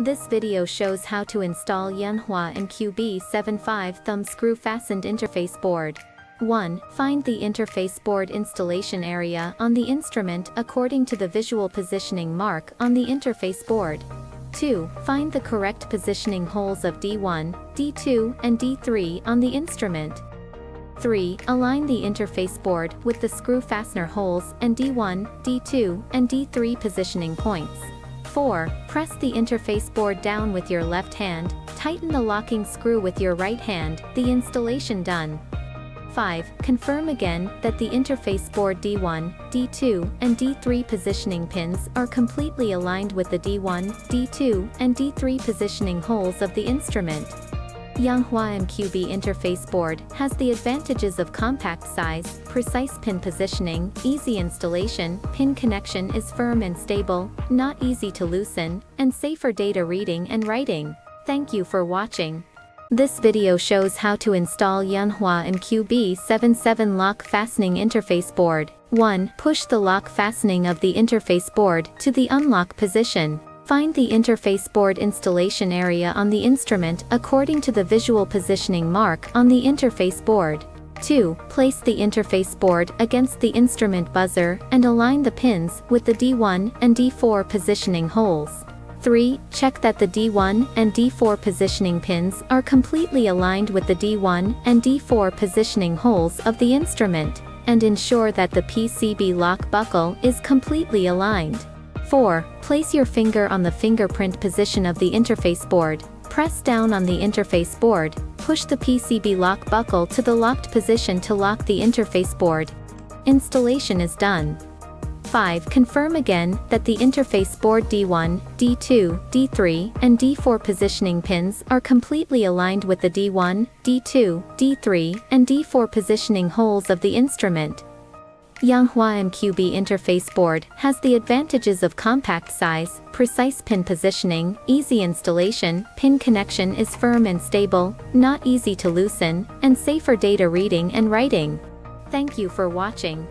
This video shows how to install Yanhua MQB-75 thumb screw fastened interface board. 1. Find the interface board installation area on the instrument according to the visual positioning mark on the interface board. 2. Find the correct positioning holes of D1, D2, and D3 on the instrument. 3. Align the interface board with the screw fastener holes and D1, D2, and D3 positioning points. 4. Press the interface board down with your left hand, tighten the locking screw with your right hand, the installation done. 5. Confirm again that the interface board D1, D2, and D3 positioning pins are completely aligned with the D1, D2, and D3 positioning holes of the instrument. Yanhua MQB interface board has the advantages of compact size, precise pin positioning, easy installation, pin connection is firm and stable, not easy to loosen, and safer data reading and writing. Thank you for watching. This video shows how to install Yanhua MQB-77 lock fastening interface board. 1. Push the lock fastening of the interface board to the unlock position. Find the interface board installation area on the instrument according to the visual positioning mark on the interface board. 2. Place the interface board against the instrument buzzer and align the pins with the D1 and D4 positioning holes. 3. Check that the D1 and D4 positioning pins are completely aligned with the D1 and D4 positioning holes of the instrument, and ensure that the PCB lock buckle is completely aligned. 4. Place your finger on the fingerprint position of the interface board. Press down on the interface board. Push the PCB lock buckle to the locked position to lock the interface board. Installation is done. 5. Confirm again that the interface board D1, D2, D3, and D4 positioning pins are completely aligned with the D1, D2, D3, and D4 positioning holes of the instrument. Yanhua MQB interface board has the advantages of compact size, precise pin positioning, easy installation, pin connection is firm and stable, not easy to loosen, and safer data reading and writing. Thank you for watching.